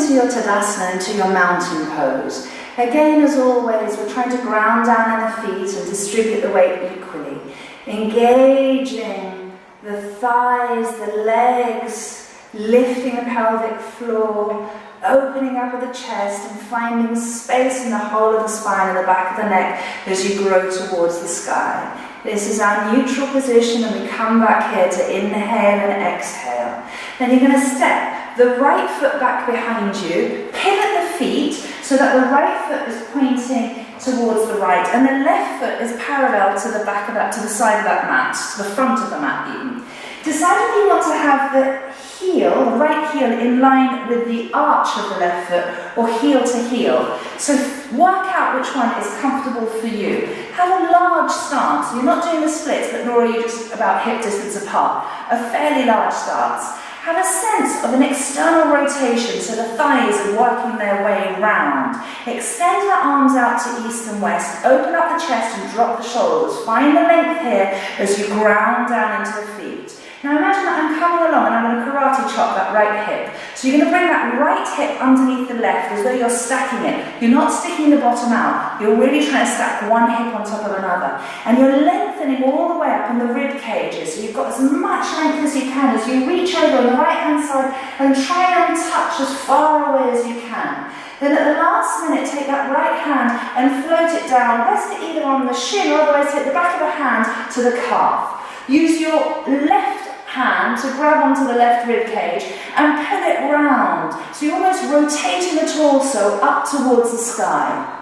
into your Tadasana, into your mountain pose. Again, as always, we're trying to ground down in the feet and distribute the weight equally. Engaging the thighs, the legs, lifting the pelvic floor, opening up of the chest and finding space in the whole of the spine and the back of the neck as you grow towards the sky. This is our neutral position, and we come back here to inhale and exhale. Then you're going to step the right foot back behind you, pivot the feet so that the right foot is pointing towards the right and the left foot is parallel to the back of that, to the side of that mat, to the front of the mat even. Decide if you want to have the heel, the right heel, in line with the arch of the left foot, or heel to heel. So work out which one is comfortable for you. Have a large stance. You're not doing the splits, but nor are you just about hip distance apart. A fairly large stance. Have a sense of an external rotation, so the thighs are working their way round. Extend the arms out to east and west. Open up the chest and drop the shoulders. Find the length here as you ground down into the feet. Now imagine that I'm coming along and I'm going to karate chop that right hip. So you're going to bring that right hip underneath the left as though you're stacking it. You're not sticking the bottom out. You're really trying to stack one hip on top of another. And you're lengthening all the way up in the rib cages. So you've got as much length as you can as you reach over on the right hand side and try and touch as far away as you can. Then at the last minute, take that right hand and float it down. Rest it either on the shin or otherwise take the back of the hand to the calf. Use your left hand to grab onto the left rib cage and pull it round. So you're almost rotating the torso up towards the sky.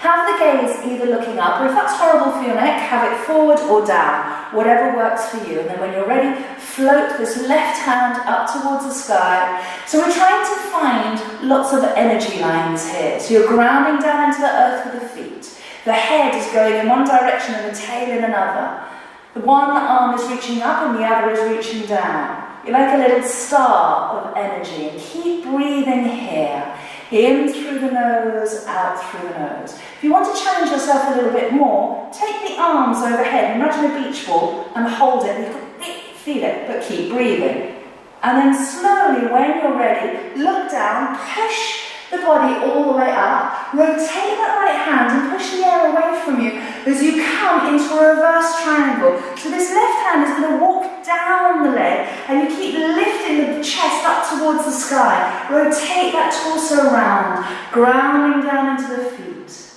Have the gaze either looking up, or if that's horrible for your neck, have it forward or down, whatever works for you. And then when you're ready, float this left hand up towards the sky. So we're trying to find lots of energy lines here. So you're grounding down into the earth with the feet. The head is going in one direction and the tail in another. The one arm is reaching up and the other is reaching down. You're like a little star of energy. And keep breathing here. In through the nose, out through the nose. If you want to challenge yourself a little bit more, take the arms overhead, imagine a beach ball, and hold it. You can feel it, but keep breathing. And then slowly, when you're ready, look down, push the body all the way up, rotate that right hand and push the air away from you as you come into a reverse triangle. So this left hand is going to walk down the leg and you keep lifting the chest up towards the sky. Rotate that torso around, grounding down into the feet.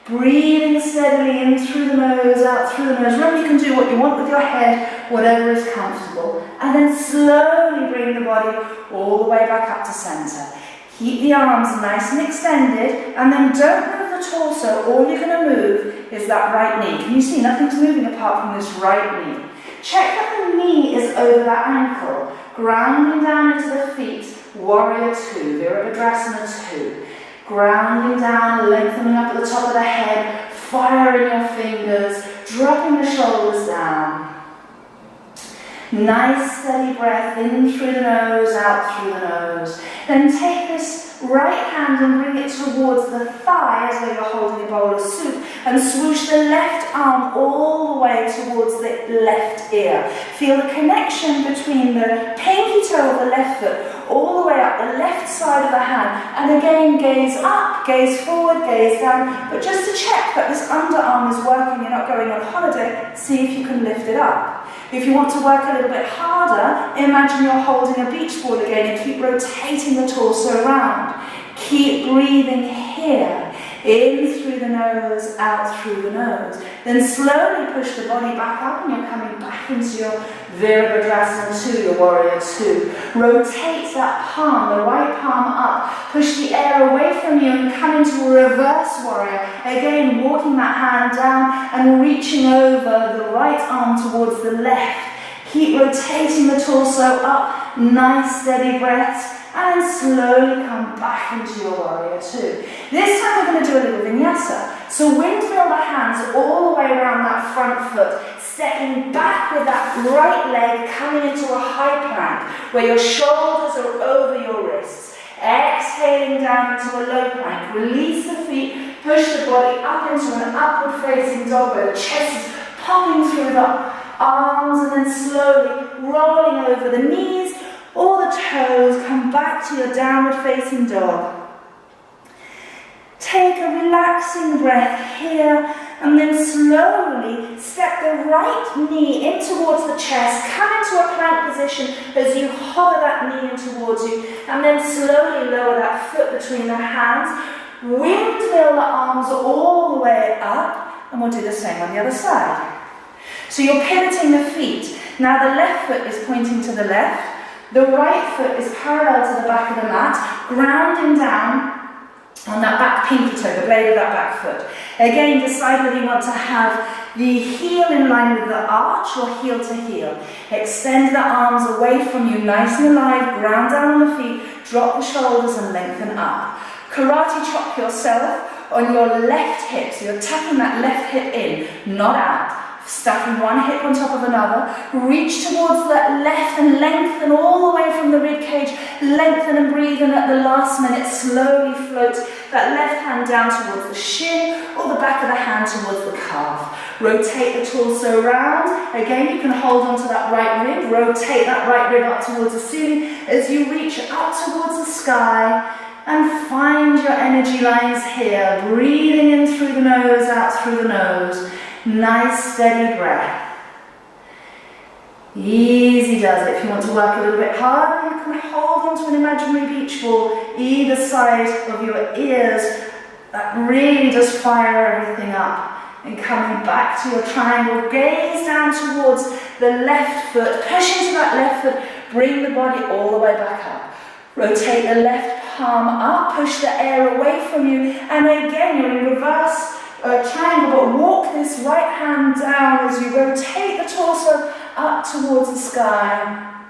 Breathing steadily in through the nose, out through the nose. Remember, you can do what you want with your head, whatever is comfortable. And then slowly bring the body all the way back up to center. Keep the arms nice and extended, and then don't move the torso. All you're going to move is that right knee. Can you see? Nothing's moving apart from this right knee. Check that the knee is over that ankle. Grounding down into the feet, Warrior 2, Virabhadrasana 2. Grounding down, lengthening up at the top of the head, firing your fingers, dropping the shoulders down. Nice steady breath in through the nose, out through the nose. Then take this right hand and bring it towards the thigh as though you're holding a bowl of soup, and swoosh the left arm all the way towards the left ear. Feel the connection between the pinky toe of the left foot all the way up the left side of the hand, and again gaze up, gaze forward, gaze down, but just to check that this underarm is working, you're not going on holiday, see if you can lift it up. If you want to work a little bit harder, imagine you're holding a beach ball again and keep rotating the torso around. Keep breathing here. In through the nose, out through the nose. Then slowly push the body back up and you're coming back into your Virabhadrasana 2, your Warrior 2. Rotate that palm, the right palm up. Push the air away from you and come into a reverse warrior. Again, walking that hand down and reaching over the right arm towards the left. Keep rotating the torso up. Nice steady breaths. And slowly come back into your Warrior 2. This time we're going to do a little vinyasa. So windmill the hands all the way around that front foot, stepping back with that right leg coming into a high plank, where your shoulders are over your wrists. Exhaling down into a low plank. Release the feet, push the body up into an upward facing dog where the chest is popping through the arms, and then slowly rolling over the knees, All the toes, come back to your downward facing dog. Take a relaxing breath here, and then slowly step the right knee in towards the chest. Come into a plank position as you hover that knee in towards you, and then slowly lower that foot between the hands. Windmill the arms all the way up, and we'll do the same on the other side. So you're pivoting the feet. Now the left foot is pointing to the left, the right foot is parallel to the back of the mat, grounding down on that back pinky toe, the blade of that back foot. Again, decide whether you want to have the heel in line with the arch or heel to heel. Extend the arms away from you, nice and alive, ground down on the feet, drop the shoulders and lengthen up. Karate chop yourself on your left hip, so you're tucking that left hip in, not out. Stacking one hip on top of another, reach towards that left and lengthen all the way from the rib cage, lengthen and breathe, and at the last minute slowly float that left hand down towards the shin or the back of the hand towards the calf. Rotate the torso round. Again, you can hold on to that right rib, rotate that right rib up towards the ceiling as you reach up towards the sky, and find your energy lines here, breathing in through the nose, out through the nose. Nice steady breath. Easy does it. If you want to work a little bit harder, you can hold onto an imaginary beach ball either side of your ears. That really does fire everything up. And coming back to your triangle, gaze down towards the left foot, push into that left foot, bring the body all the way back up. Rotate the left palm up, push the air away from you, and again you're in reverse triangle, but walk this right hand down as you rotate the torso up towards the sky.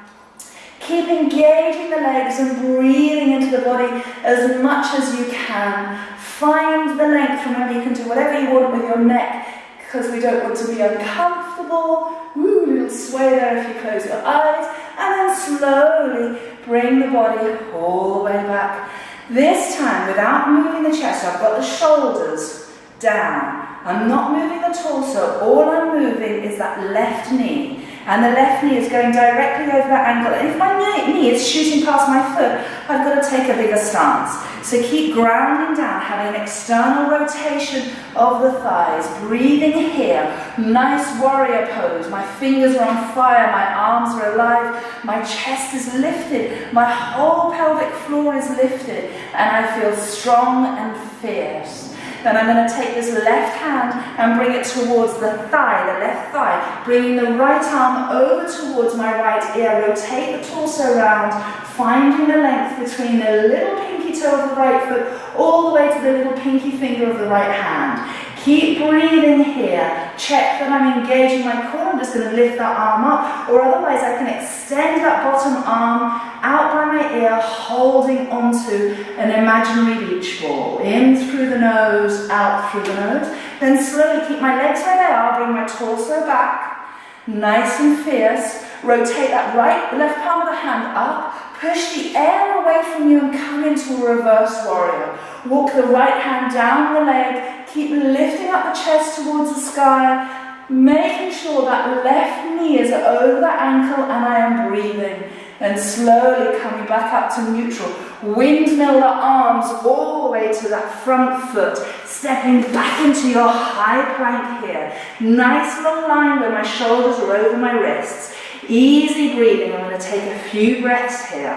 Keep engaging the legs and breathing into the body as much as you can. Find the length. Remember, you can do whatever you want with your neck because we don't want to be uncomfortable. Ooh, a little sway there if you close your eyes. And then slowly bring the body all the way back. This time, without moving the chest, I've got the shoulders down. I'm not moving the torso. All I'm moving is that left knee. And the left knee is going directly over that ankle. And if my knee is shooting past my foot, I've got to take a bigger stance. So keep grounding down, having an external rotation of the thighs. Breathing here. Nice warrior pose. My fingers are on fire. My arms are alive. My chest is lifted. My whole pelvic floor is lifted. And I feel strong and fierce. Then I'm going to take this left hand and bring it towards the thigh, the left thigh, bringing the right arm over towards my right ear. Rotate the torso around, finding the length between the little pinky toe of the right foot all the way to the little pinky finger of the right hand. Keep breathing here. Check that I'm engaging my core. I'm just going to lift that arm up, or otherwise I can extend that bottom arm out by my ear, holding onto an imaginary beach ball. In through the nose, out through the nose. Then slowly keep my legs where they are, bring my torso back, nice and fierce. Rotate that left palm of the hand up, push the air away from you and come into a reverse warrior. Walk the right hand down the leg, keep lifting up the chest towards the sky, making sure that left knee is over the ankle and I am breathing. And slowly coming back up to neutral. Windmill the arms all the way to that front foot. Stepping back into your high plank here. Nice long line where my shoulders are over my wrists. Easy breathing. I'm going to take a few breaths here.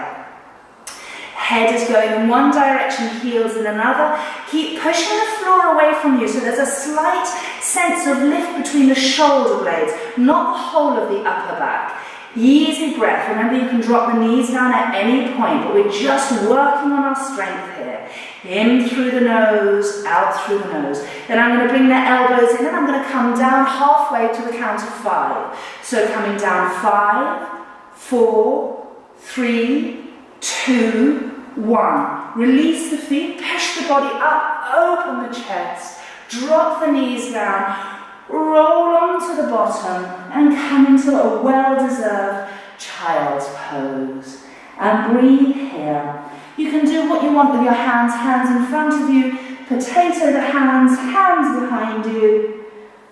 Head is going in one direction, heels in another. Keep pushing the floor away from you so there's a slight sense of lift between the shoulder blades, not the whole of the upper back. Easy breath. Remember, you can drop the knees down at any point, but we're just working on our strength here. In through the nose, out through the nose. Then I'm going to bring the elbows in and I'm going to come down halfway to the count of 5. So coming down 5, 4, 3, 2, 1. Release the feet, push the body up, open the chest, drop the knees down. Roll onto the bottom and come into a well-deserved child's pose. And breathe here. You can do what you want with your hands, hands in front of you, potato the hands, hands behind you,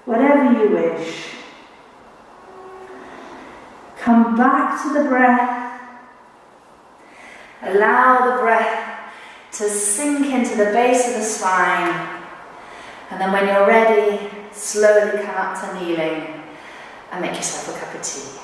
whatever you wish. Come back to the breath. Allow the breath to sink into the base of the spine. And then when you're ready, slowly come up to kneeling and make yourself a cup of tea.